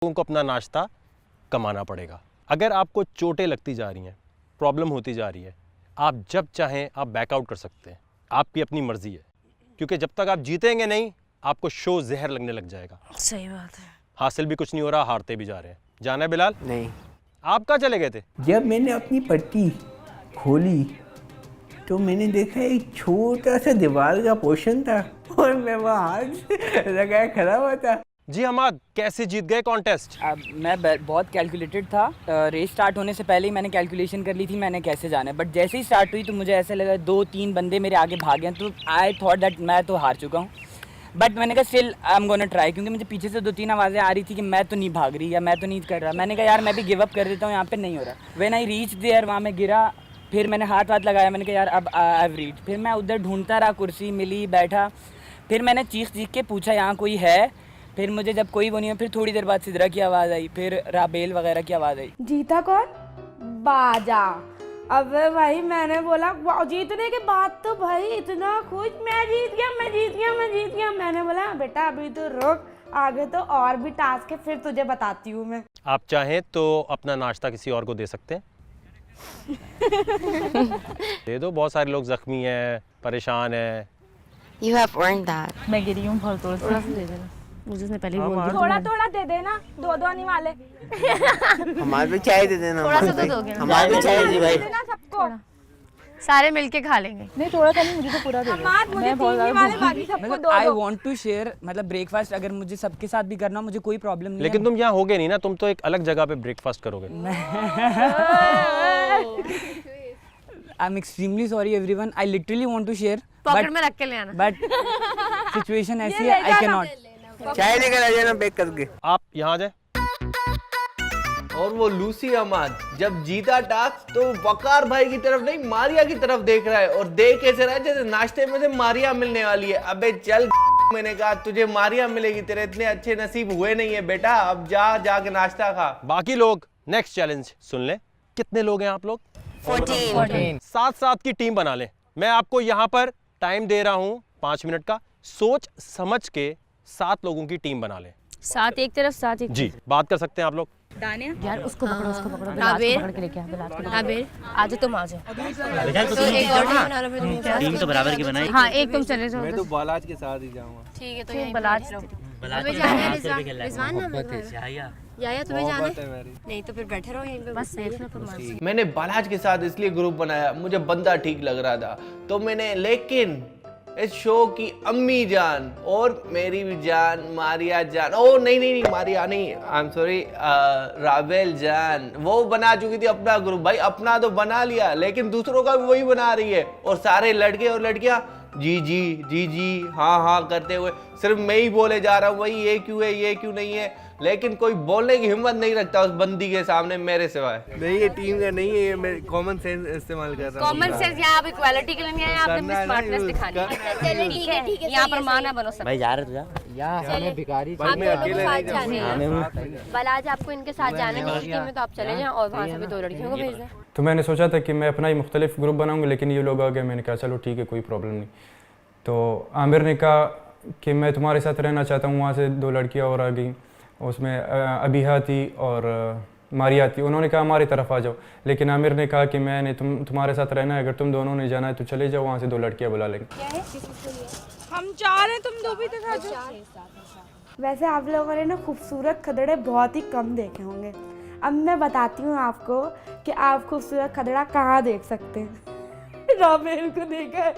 लोगों को अपना नाश्ता कमाना पड़ेगा। अगर आपको चोटें लगती जा रही हैं, प्रॉब्लम होती जा रही है, आप जब चाहें आप बैकआउट कर सकते हैं। आपकी अपनी मर्जी है, क्योंकि जब तक आप जीतेंगे नहीं आपको शो जहर लगने लग जाएगा। सही बात है। हासिल भी कुछ नहीं हो रहा, हारते भी जा रहे हैं। जाना है बिलाल? नहीं। आप कहाँ चले गए थे? जब मैंने अपनी पट्टी खोली तो मैंने देखा एक छोटा सा दीवार का पोर्शन था और मैं वहाँ हाथ लगाए खड़ा हुआ था। जी हमाद, कैसे जीत गए कॉन्टेस्ट? मैं बहुत कैलकुलेटेड था। रेस स्टार्ट होने से पहले ही मैंने कैलकुलेशन कर ली थी मैंने कैसे जाना है, बट जैसे ही स्टार्ट हुई तो मुझे ऐसा लगा 2-3 बंदे मेरे आगे भागे हैं, तो आई थॉट दैट मैं तो हार चुका हूँ। बट मैंने कहा still I am gonna try, क्योंकि मुझे पीछे से 2-3 आवाज़ें आ रही थी कि मैं तो नहीं भाग रही या मैं तो नहीं कर रहा। मैंने कहा यार मैं भी गिव अप कर देता हूँ, यहाँ पे नहीं हो रहा। व्हेन आई रीच देयर, वहाँ मैं गिरा, फिर मैंने हाथ लगाया, मैंने कहा यार अब आई हैव रीच। फिर मैं उधर ढूंढता रहा, कुर्सी मिली, बैठा, फिर मैंने चीख के पूछा यहाँ कोई है। फिर मुझे जब कोई वो नहीं है, फिर थोड़ी देर बाद सिद्रा की आवाज़ आई, फिर राबेल वगैरह की आवाज़ आई। जीता कौन? बाजा। अबे भाई मैंने बोला जीतने के बाद तो भाई इतना खुश, मैं जीत गया मैं जीत गया मैं जीत गया। मैंने बोला बेटा अभी तो रुक, आगे तो और भी टास्क है, फिर तुझे बताती हूँ मैं। आप चाहें तो अपना नाश्ता किसी और को दे सकते हैं। दे दो, बहुत सारे लोग जख्मी हैं, परेशान हैं। You have earned that. मैं गिरी हूँ बहुत, थोड़ा सा दे देना। मुझे उसने पहले ही बोल दिया। थोड़ा थोड़ा दे देना, 2-2 आने वाले। हमारे भी चाय दे देना। थोड़ा सा तो दोगे ना? हमारे भी चाय दे भाई। देना सबको। सारे मिलके खा लेंगे। नहीं थोड़ा सा नहीं, मुझे तो पूरा दे दो। मैं बहुत वाले बाकी सबको दो। आई वांट टू शेयर, मतलब ब्रेकफास्ट अगर मुझे सबके साथ भी करना मुझे कोई प्रॉब्लम नहीं। लेकिन तुम यहाँ होगे नहीं ना, तुम तो एक अलग जगह पे ब्रेकफास्ट करोगे। I am extremely sorry everyone, I literally want to share, pocket में रख के ले आना। बट सिचुएशन ऐसी है, आई कैन नॉट। चाय लेकर आ जाना पैक करके। आप यहाँ आ जाए। और वो लूसी अहमद जब जीता टास्क तो वकार भाई की तरफ नहीं मारिया की तरफ देख रहा है, और देख कैसे रहा है जैसे नाश्ते में से मारिया मिलने वाली है। अबे चल, मैंने कहा तुझे मारिया मिलेगी, तेरे इतने अच्छे नसीब हुए नहीं है बेटा, अब जाके नाश्ता खा। बाकी लोग नेक्स्ट चैलेंज सुन लें। कितने लोग हैं आप लोग? 14. 7-7 की टीम बना लें। मैं आपको यहाँ पर टाइम दे रहा हूँ 5 मिनट का। सोच समझ के 7 लोगों की टीम बना लें। 7 एक तरफ 7 एक। जी, बात कर सकते हैं आप लोग। दानिया यार उसको पकड़ो, उसको पकड़ो। बिलाल पकड़ के लेके आ, बिलाल को। आबिर आज तुम आ जाओ। तो एक और टीम बना लो फिर। टीम तो बराबर की बनाई। हाँ एक तुम चले जाओ। मैं तो बालाज के साथ ही जाऊंगा। ठीक है तो यहीं बलाज तुम्हें जाना है रिजवान नाम है या तुम्हें जाना है? नहीं तो फिर बैठे रहो यहीं पे। बस सेफ ना तुम। मैंने बालाज के साथ इसलिए ग्रुप बनाया, मुझे बंदा ठीक लग रहा था तो मैंने, लेकिन इस शो की अम्मी जान और मेरी भी जान मारिया जान, ओ नहीं मारिया नहीं, आई एम सॉरी, राबेल जान, वो बना चुकी थी अपना ग्रुप। भाई अपना तो बना लिया, लेकिन दूसरों का भी वही बना रही है, और सारे लड़के और लड़कियां जी हाँ करते हुए सिर्फ मैं ही बोले जा रहा हूँ भाई ये क्यों है ये क्यों नहीं है, लेकिन कोई बोलने की हिम्मत नहीं रखता उस बंदी के सामने मेरे सिवाय। नहीं ये टीम का नहीं है, ये मैं कॉमन सेंस इस्तेमाल कर रहा हूँ। कॉमन सेंस यहाँ आप इक्वालिटी के लिए नहीं आए, आपने स्मार्टनेस दिखानी है। चलिए ठीक है यहाँ पर माना बनो सब। भाई जा रहे तुझा बलाज आपको इनके साथ जाना है मेरी टीम में, तो आप चले जाएं और वहाँ से भी 2 लड़कियों को भेज दें। तो मैंने सोचा था कि मैं अपना ही मुख्तलिफ ग्रुप बनाऊंगा, लेकिन ये लोग आ गए। मैंने कहा चलो ठीक है कोई प्रॉब्लम नहीं। तो आमिर ने कहा कि मैं तुम्हारे साथ रहना चाहता हूँ। वहाँ से 2 लड़कियाँ और आ गई, उसमें अबीहा थी और मारिया थी। उन्होंने कहा हमारी तरफ आ जाओ, लेकिन आमिर ने कहा कि मैंने तुम्हारे साथ रहना है, अगर तुम दोनों ने जाना है तो चले जाओ, वहाँ से 2 लड़कियाँ बुला लेंगे। हम 4 हैं, तुम 2 भी दिखा दो। वैसे आप लोगों ने ना खूबसूरत खदड़े बहुत ही कम देखे होंगे। अब मैं बताती हूँ आपको कि आप खूबसूरत खदड़ा कहाँ देख सकते हैं। राबेल को देखा है,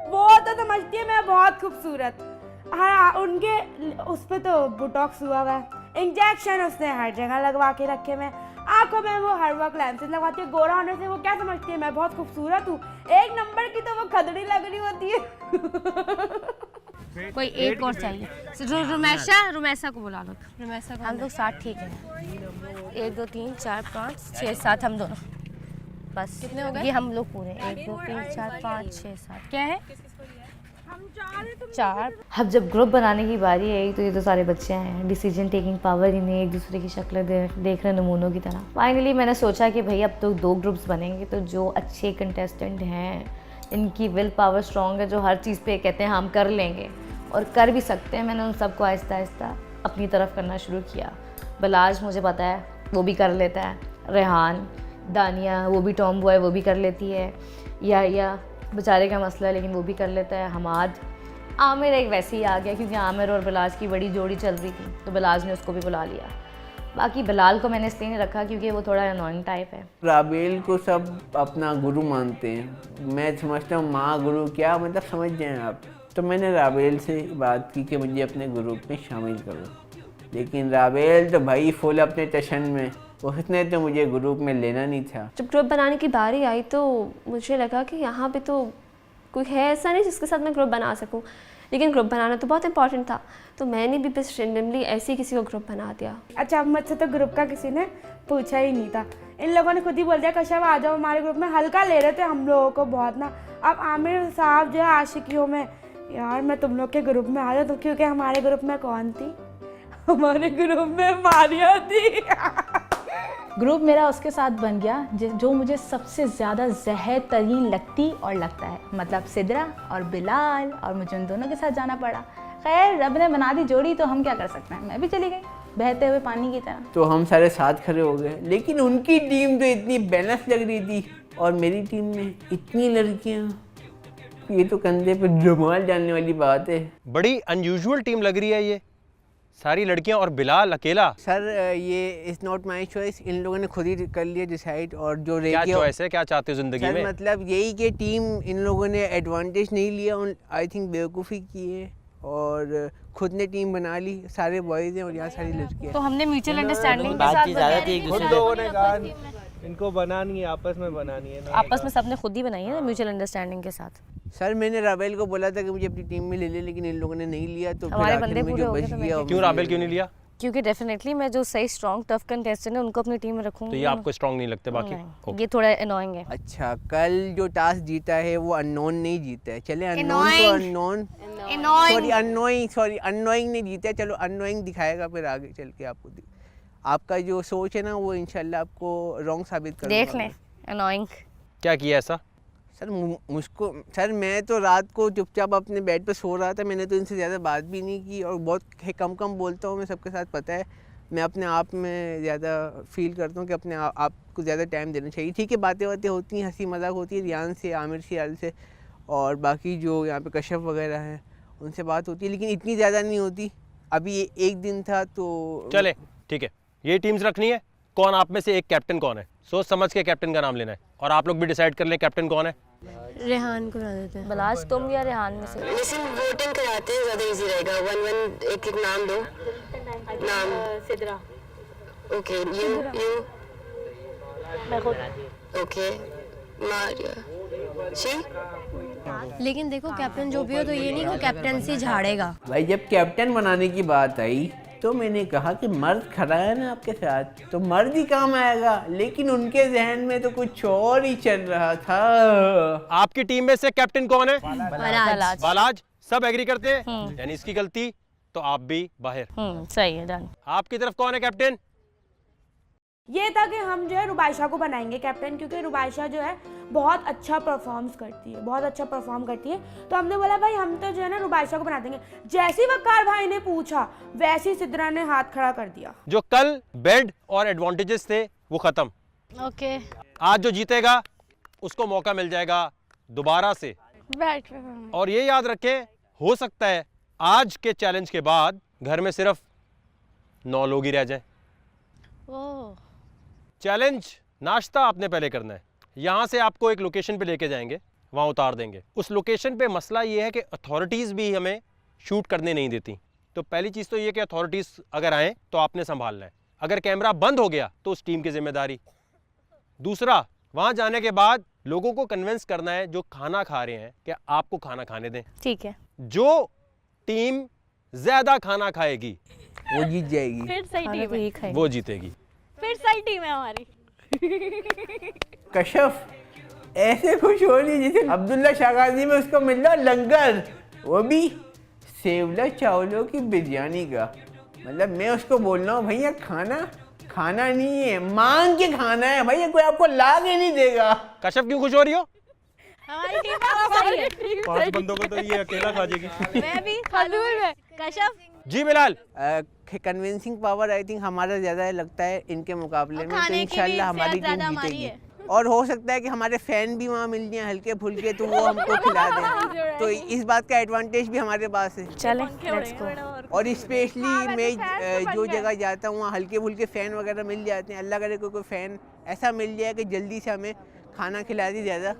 वो तो समझती है मैं बहुत खूबसूरत। हाँ उनके उस पर तो बोटॉक्स हुआ हुआ है, इंजेक्शन उसने हर जगह लगवा के रखे। मैं आंखों में वो हर वक्त लेंसेज लगवाती है। गोरा होने से वो क्या समझती है मैं बहुत खूबसूरत हूँ, 1 नंबर की तो वो खदड़ी लग रही होती है। कोई एक और चाहिए। रुमैसा को बुला लो। रुमैसा को हम लोग 7 ठीक है। 1 2 3 4 5 6 7 हम दोनों बस। कितने हो गए? ये हम लोग पूरे 1 2 3 4 5 6 7 क्या है? हम 4 हैं, तुम 4। अब जब ग्रुप बनाने की बारी आई तो ये तो सारे बच्चे हैं, डिसीजन टेकिंग पावर ही नहीं, एक दूसरे की शक्लें देख रहे नमूनों की तरह। फाइनली मैंने सोचा कि भाई अब तो 2 ग्रुप्स बनेंगे, तो जो अच्छे कंटेस्टेंट हैं, इनकी विल पावर स्ट्रॉन्ग है, जो हर चीज़ पे कहते हैं हम कर लेंगे और कर भी सकते हैं, मैंने उन सबको आहिस्ता आहिस्ता अपनी तरफ करना शुरू किया। बलाज मुझे पता है वो भी कर लेता है, रेहान, दानिया वो भी टॉम बॉय वो भी कर लेती है, या बेचारे का मसला है लेकिन वो भी कर लेता है, हमाद, आमिर एक वैसे ही आ गया क्योंकि आमिर और बलाज की बड़ी जोड़ी चल रही थी तो बलाज ने उसको भी बुला लिया। बाकी बिलाल को मैंने इसलिए नहीं रखा क्योंकि वो थोड़ा अनोइंग टाइप है। राबेल को सब अपना गुरु मानते हैं, मैं समझता हूँ माँ गुरु क्या मतलब समझ जाएं आप। तो मैंने राबेल से बात की कि मुझे अपने ग्रुप में शामिल करो, लेकिन राबेल तो भाई फुल अपने टशन में, उसने तो मुझे ग्रुप में लेना नहीं था। जब ग्रुप बनाने की बारी आई तो मुझे लगा कि यहाँ पे तो कोई है ऐसा नहीं जिसके साथ मैं ग्रुप बना सकूँ, लेकिन ग्रुप बनाना तो बहुत इंपॉर्टेंट था, तो मैंने भी बस रेंडमली ऐसे ही किसी को ग्रुप बना दिया। अच्छा, अब मुझसे तो ग्रुप का किसी ने पूछा ही नहीं था, इन लोगों ने खुद ही बोल दिया कश्यप आ जाओ हमारे ग्रुप में। हल्का ले रहे थे हम लोगों को बहुत ना। अब आमिर साहब जो है आशिकियों में, यार मैं तुम लोग के ग्रुप में आ जाऊँ तो, क्योंकि हमारे ग्रुप में कौन थी? हमारे ग्रुप में मारिया थी। ग्रुप मेरा उसके साथ बन गया जो मुझे सबसे ज़्यादा जहर तरीन लगती और लगता है, मतलब सिद्रा और बिलाल, और मुझे उन दोनों के साथ जाना पड़ा। खैर रब ने बना दी जोड़ी तो हम क्या कर सकते हैं, मैं भी चली गई बहते हुए पानी की तरह। तो हम सारे साथ खड़े हो गए, लेकिन उनकी टीम तो इतनी बैलेंस लग रही थी और मेरी टीम में इतनी लड़कियाँ, ये तो कंधे पे रुमाल डालने वाली बात है। बड़ी अनयूजुअल टीम लग रही है ये, सारी लड़कियां और बिलाल अकेला। सर ये इज़ नॉट माई चॉइस, इन लोगों ने खुद ही कर लिया डिसाइड। और जो क्या चॉइस है, क्या चाहते हो जिंदगी में? मतलब यही कि टीम इन लोगों ने एडवांटेज नहीं लिया, आई थिंक बेवकूफ़ी की है और खुद ने टीम बना ली। सारे बॉयज़ हैं और यहाँ सारी लड़कियाँ। तो हमने म्यूचुअल अंडरस्टैंडिंग के साथ खुद लोगों ने कहा इनको बनानी है, आपस में बनानी है ना, आपस में सबने खुद ही बनाई है ना म्यूचुअल अंडरस्टैंडिंग के साथ। सर मैंने राबेल को बोला था कि मुझे अपनी टीम में ले ले, लेकिन इन लोगों ने नहीं लिया, तो हमारे फिर बंदे आखिर में पूरे जो हो गए बच तो गया। क्यों राबेल क्यों नहीं लिया? क्योंकि डेफिनेटली मैं जो सही स्ट्रॉन्ग टफ कंटेस्टेंट है उनको अपनी टीम में रखूंगी। तो ये आपको स्ट्रांग नहीं लगते बाकी? ये थोड़ा अनोइंग है। अच्छा, कल जो टास्क जीता है वो अननोन नहीं जीता है। चले अननोन तो अननोन, सॉरी अननोइंग नहीं जीता है। चलो अननोइंग दिखाएगा फिर आगे चल के आपको। आपका जो सोच है ना वो इंशाल्लाह आपको रॉन्ग साबित करेगा। देख लें अनोइंग क्या किया ऐसा? सर मुझको, सर मैं तो रात को चुपचाप अपने बेड पे सो रहा था, मैंने तो इनसे ज़्यादा बात भी नहीं की और बहुत कम बोलता हूँ मैं सबके साथ, पता है। मैं अपने आप में ज़्यादा फील करता हूँ कि अपने आप को ज़्यादा टाइम देना चाहिए। ठीक है, बातें होती हैं, हंसी मजाक होती है रियान से, आमिर सियाल से और बाकी जो यहाँ पे कश्यप वगैरह हैं उनसे बात होती है, लेकिन इतनी ज़्यादा नहीं होती। अभी एक दिन था तो चले ठीक है, ये टीम्स रखनी है। कौन आप में से एक कैप्टन कौन है? सोच समझ के कैप्टन का नाम लेना है और आप लोग भी डिसाइड कर लें कैप्टन कौन है। रेहान को बना देते हैं। बलाज तुम या रेहान में से? लेकिन वोटिंग कराते हैं ज़्यादा इजी रहेगा। वन एक नाम दो। नाम सिद्रा। ओके, यू मैं खुद। ओके, मारिया। लेकिन देखो कैप्टन जो भी हो तो ये नहीं कि कैप्टनसी झाड़ेगा। भाई जब कैप्टन बनाने की बात आई तो मैंने कहा कि मर्द खड़ा है ना आपके साथ तो मर्द ही काम आएगा, लेकिन उनके जहन में तो कुछ और ही चल रहा था। आपकी टीम में से कैप्टन कौन है? बलाज। बालाज। सब एग्री करते हैं, यानी इसकी गलती तो आप भी बाहर। सही है, डन। आपकी तरफ कौन है कैप्टन? ये था कि हम जो है रुबाइशा को बनाएंगे कैप्टन, क्योंकि रुबाइशा जो है बहुत अच्छा परफॉर्म करती है, तो हमने बोला भाई हम तो जो है ना रुबाइशा को बना देंगे। जैसे ही वकार भाई ने पूछा वैसे ही सिद्रा ने हाथ खड़ा कर दिया। जो कल बेड और एडवांटेजेस थे वो खत्म। ओके, आज जो जीतेगा उसको मौका मिल जाएगा दोबारा से। और ये याद रखें, हो सकता है आज के चैलेंज के बाद घर में सिर्फ 9 लोग ही रह जाएं। चैलेंज नाश्ता आपने पहले करना है। यहाँ से आपको एक लोकेशन पे लेके जाएंगे, वहाँ उतार देंगे। उस लोकेशन पे मसला ये है कि अथॉरिटीज़ भी हमें शूट करने नहीं देती। तो पहली चीज़ तो ये कि अथॉरिटीज़ अगर आएँ तो आपने संभालना है। अगर कैमरा बंद हो गया तो उस टीम की जिम्मेदारी। दूसरा, वहाँ जाने के बाद लोगों को कन्विंस करना है जो खाना खा रहे हैं कि आपको खाना खाने दें। ठीक है। जो टीम ज़्यादा खाना खाएगी वो जीत जाएगी। फिर सही टीम है, वो जीतेगी। फिर सही टीम है हमारी। कश्यप ऐसे खुश हो रही जैसे अब्दुल्ला शागाजी में उसको मिल रहा लंगर, वो भी सेवला चावलों की बिरयानी का। मतलब मैं उसको बोल रहा हूँ भैया खाना नहीं है, मांग के खाना है भैया, कोई आपको ला के नहीं देगा। कश्यप क्यों खुश हो रही हो? हमारी टीम सही है। 5 बंदों को तो ये अकेला खा जाएगी। मैं भी Kashyap ji Bilal. Convincing power I think हमारा ज़्यादा लगता है इनके मुकाबले में, तो इंशाल्लाह हमारी टीम जीतेगी। और हो सकता है कि हमारे फ़ैन भी वहाँ मिल जाएं हल्के फुल्के, तो वो हमको खिला दें, तो इस बात का एडवांटेज भी हमारे पास है। चलें, लेट्स गो। और स्पेशली मैं जो जगह जाता हूँ वहाँ हल्के फुल्के फ़ैन वगैरह मिल जाते हैं। अल्लाह करे कोई फ़ैन ऐसा मिल जाए कि जल्दी से हमें खाना खिला दी ज़्यादा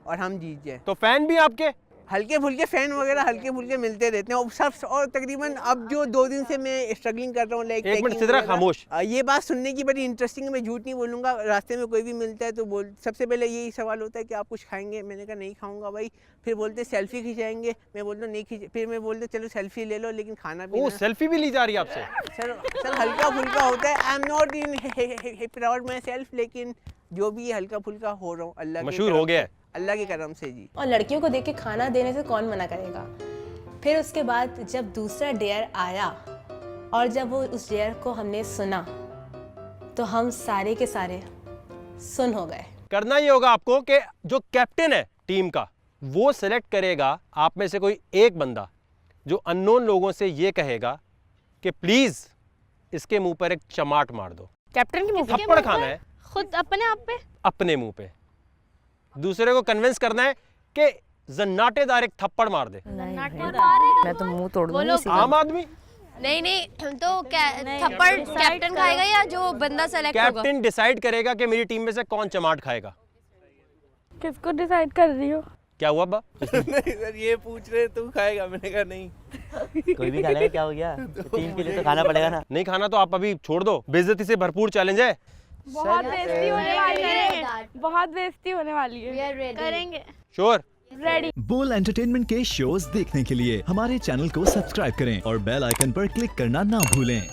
और हम जीत जाए। तो फैन भी आपके हल्के फुल्के फ़ैन वगैरह हल्के फुल्के मिलते रहते हैं। और सब और तकरीबन अब जो 2 दिन से मैं स्ट्रगलिंग कर रहा हूँ लाइक एक मिनट सिद्रा खामोश। ये बात सुनने की बड़ी इंटरेस्टिंग है, मैं झूठ नहीं बोलूँगा। रास्ते में कोई भी मिलता है तो सबसे पहले यही सवाल होता है कि आप कुछ खाएंगे, मैंने कहा नहीं खाऊंगा भाई। फिर बोलते सेल्फी खिंचाएंगे, मैं बोलता नहीं खींच, फिर मैं बोलते चलो सेल्फी ले लो लेकिन खाना भी सेल्फी भी ली जा रही है आपसे? सर हल्का फुल्का होता है। I am not in proud my self, लेकिन जो भी हल्का फुल्का हो रहा हूँ अल्लाह मशहूर हो गया है अल्लाह के करम से जी। और लड़कियों को देख के खाना देने से कौन मना करेगा। फिर उसके बाद जब दूसरा डेयर आया और जब वो उस डेयर को हमने सुना तो हम सारे के सारे सुन हो गए। करना ये होगा आपको कि जो कैप्टन है टीम का वो सेलेक्ट करेगा आप में से कोई एक बंदा जो अननोन लोगों से ये कहेगा कि प्लीज इसके मुंह पर एक चमाट मार दो। कैप्टन के मुंह पे थप्पड़ खाना है खुद अपने आप पे, अपने मुंह पे। दूसरे को कन्विंस करना है कि जन्नाटेदार एक थप्पड़ मार दे। मैं तो मुंह तोड़ दूंगी। आम आदमी नहीं तो थप्पड़ कैप्टन खाएगा या जो बंदा सेलेक्ट होगा? कैप्टन डिसाइड करेगा कि मेरी टीम में से कौन चमाट खाएगा। किसको डिसाइड कर रही हो? क्या हुआ बा? नहीं सर ये पूछ रहे तू खाएगा, मैंने कहा नहीं। कोई भी खा लेगा, क्या हो गया? टीम के लिए तो खाना पड़ेगा ना। नहीं खाना तो आप अभी छोड़ दो, बेइज्जती से भरपूर चैलेंज है। बहुत बेइज्जती होने वाली है, बहुत बेइज्जती होने वाली है। करेंगे। श्योर? रेडी। बोल एंटरटेनमेंट के शोज देखने के लिए हमारे चैनल को सब्सक्राइब करें और बेल आइकन पर क्लिक करना ना भूलें।